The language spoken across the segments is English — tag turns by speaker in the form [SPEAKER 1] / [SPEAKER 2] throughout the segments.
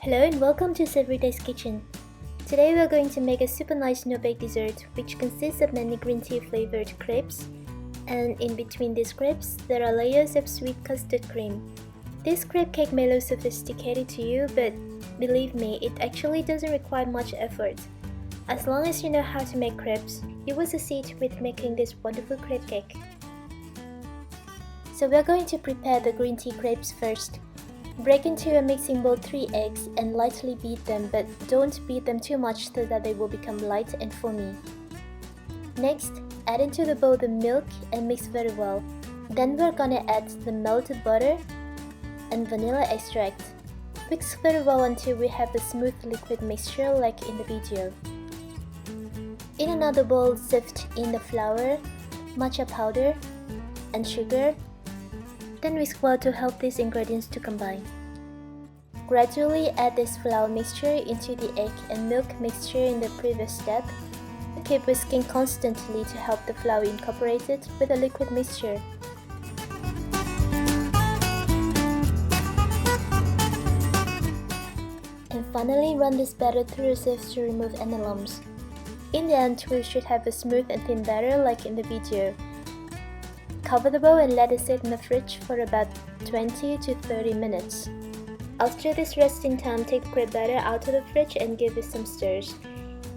[SPEAKER 1] Hello and welcome to Savoury's kitchen. Today we are going to make a super nice no-bake dessert which consists of many green tea flavored crepes, and in between these crepes there are layers of sweet custard cream. This crepe cake may look sophisticated to you, but believe me, it actually doesn't require much effort. As long as you know how to make crepes, you will succeed with making this wonderful crepe cake. So we are going to prepare the green tea crepes first. Break into a mixing bowl 3 eggs and lightly beat them, but don't beat them too much so that they will become light and foamy. Next, add into the bowl the milk and mix very well. Then we're gonna add the melted butter and vanilla extract. Mix very well until we have a smooth liquid mixture like in the video. In another bowl, sift in the flour, matcha powder, and sugar. Then whisk well to help these ingredients to combine. Gradually add this flour mixture into the egg and milk mixture in the previous step. Keep whisking constantly to help the flour incorporate it with the liquid mixture. And finally run this batter through a sieve to remove any lumps. In the end, we should have a smooth and thin batter like in the video. Cover the bowl and let it sit in the fridge for about 20 to 30 minutes. After this resting time, take the crepe batter out of the fridge and give it some stirs.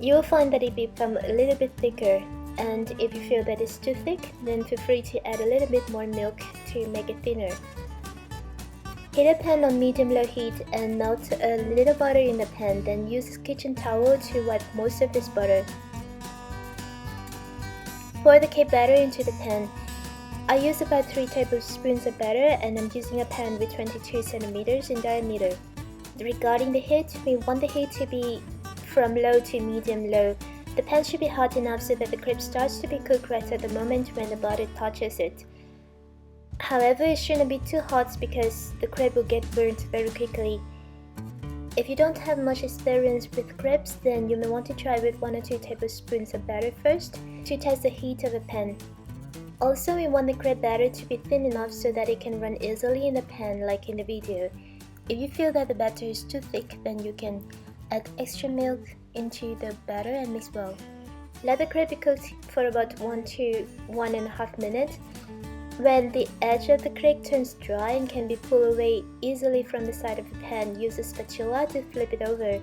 [SPEAKER 1] You will find that it becomes a little bit thicker, and if you feel that it's too thick, then feel free to add a little bit more milk to make it thinner. Heat a pan on medium-low heat and melt a little butter in the pan, then use a kitchen towel to wipe most of this butter. Pour the cake batter into the pan. I use about 3 tablespoons of batter, and I'm using a pan with 22 centimeters in diameter. Regarding the heat, we want the heat to be from low to medium-low. The pan should be hot enough so that the crepe starts to be cooked right at the moment when the butter touches it. However, it shouldn't be too hot because the crepe will get burnt very quickly. If you don't have much experience with crepes, then you may want to try with 1 or 2 tablespoons of batter first to test the heat of the pan. Also, we want the crepe batter to be thin enough so that it can run easily in the pan like in the video. If you feel that the batter is too thick, then you can add extra milk into the batter and mix well. Let the crepe be cooked for about 1 to 1.5 minutes. When the edge of the crepe turns dry and can be pulled away easily from the side of the pan, use a spatula to flip it over.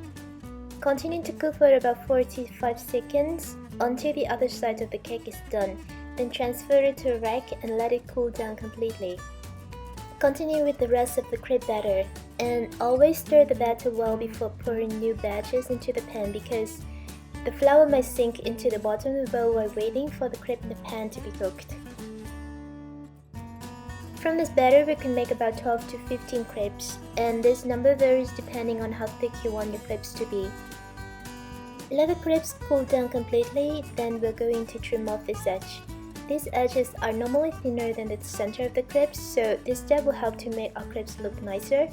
[SPEAKER 1] Continue to cook for about 45 seconds until the other side of the cake is done. Then transfer it to a rack and let it cool down completely. Continue with the rest of the crepe batter, and always stir the batter well before pouring new batches into the pan because the flour might sink into the bottom of the bowl while waiting for the crepe in the pan to be cooked. From this batter we can make about 12 to 15 crepes, and this number varies depending on how thick you want your crepes to be. Let the crepes cool down completely, then we're going to trim off this edge. These edges are normally thinner than the center of the crepes, so this step will help to make our crepes look nicer.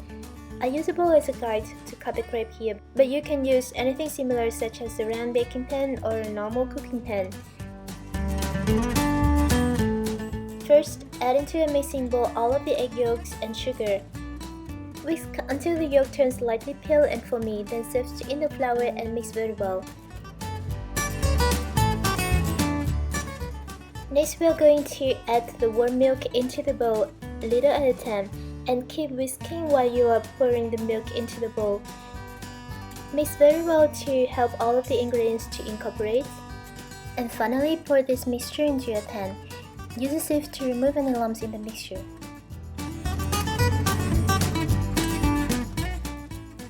[SPEAKER 1] I use a bowl as a guide to cut the crepe here, but you can use anything similar such as a round baking pan or a normal cooking pan. First, add into a mixing bowl all of the egg yolks and sugar. Whisk until the yolk turns lightly pale and foamy, then sift in the flour and mix very well. Next, we are going to add the warm milk into the bowl, little at a time, and keep whisking while you are pouring the milk into the bowl. Mix very well to help all of the ingredients to incorporate. And finally, pour this mixture into a pan. Use a sieve to remove any lumps in the mixture.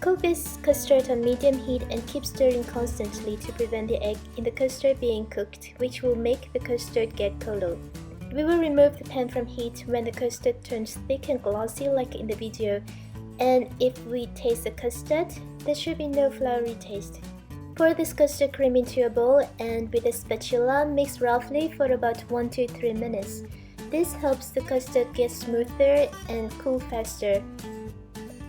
[SPEAKER 1] Cook this custard on medium heat and keep stirring constantly to prevent the egg in the custard being cooked, which will make the custard get colder. We will remove the pan from heat when the custard turns thick and glossy like in the video, and if we taste the custard, there should be no floury taste. Pour this custard cream into a bowl and with a spatula mix roughly for about 1 to 3 minutes. This helps the custard get smoother and cool faster.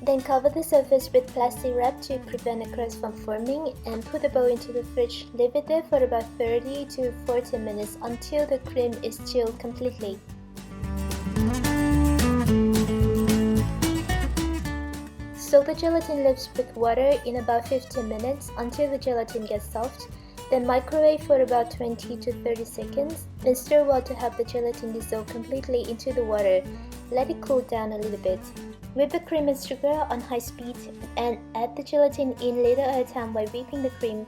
[SPEAKER 1] Then cover the surface with plastic wrap to prevent a crust from forming and put the bowl into the fridge. Leave it there for about 30 to 40 minutes until the cream is chilled completely. Soak the gelatin leaves with water in about 15 minutes until the gelatin gets soft. Then microwave for about 20 to 30 seconds. Then stir well to have the gelatin dissolve completely into the water. Let it cool down a little bit. Whip the cream and sugar on high speed and add the gelatin in little at a time while whipping the cream.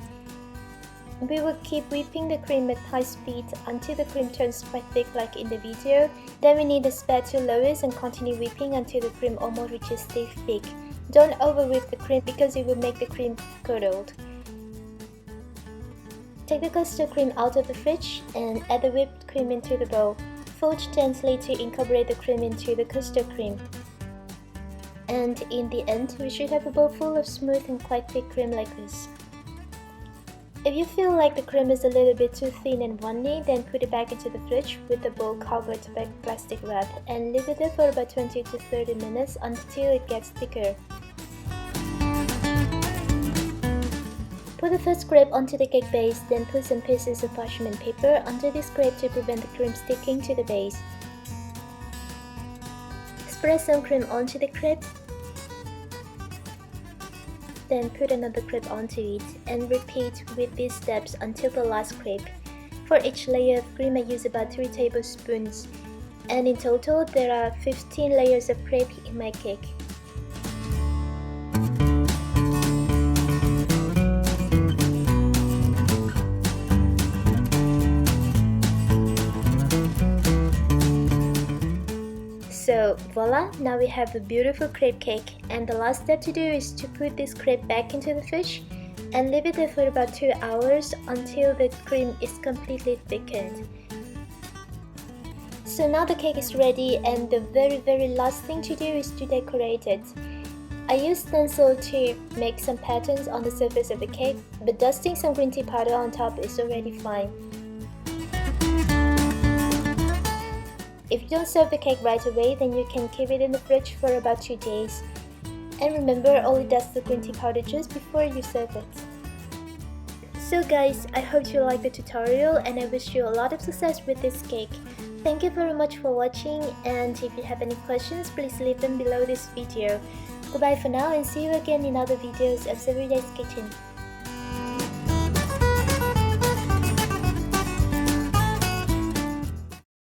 [SPEAKER 1] We will keep whipping the cream at high speed until the cream turns quite thick like in the video. Then we need a spatula to lower and continue whipping until the cream almost reaches stiff thick. Don't over whip the cream because it will make the cream curdled. Take the custard cream out of the fridge and add the whipped cream into the bowl. Fold gently to incorporate the cream into the custard cream. And in the end, we should have a bowl full of smooth and quite thick cream like this. If you feel like the cream is a little bit too thin and runny, then put it back into the fridge with the bowl covered by plastic wrap and leave it there for about 20 to 30 minutes until it gets thicker. Put the first crepe onto the cake base, then put some pieces of parchment paper under this crepe to prevent the cream sticking to the base. Spread some cream onto the crepe. Then put another crepe onto it and repeat with these steps until the last crepe. For each layer of cream I use about 3 tablespoons, and in total there are 15 layers of crepe in my cake. So voila, now we have a beautiful crepe cake, and the last step to do is to put this crepe back into the fridge and leave it there for about 2 hours until the cream is completely thickened. So now the cake is ready, and the very last thing to do is to decorate it. I used stencil to make some patterns on the surface of the cake, but dusting some green tea powder on top is already fine. If you don't serve the cake right away, then you can keep it in the fridge for about 2 days. And remember, only dust the green tea powder just before you serve it. So guys, I hope you liked the tutorial and I wish you a lot of success with this cake. Thank you very much for watching, and if you have any questions, please leave them below this video. Goodbye for now and see you again in other videos of Savoury's Kitchen.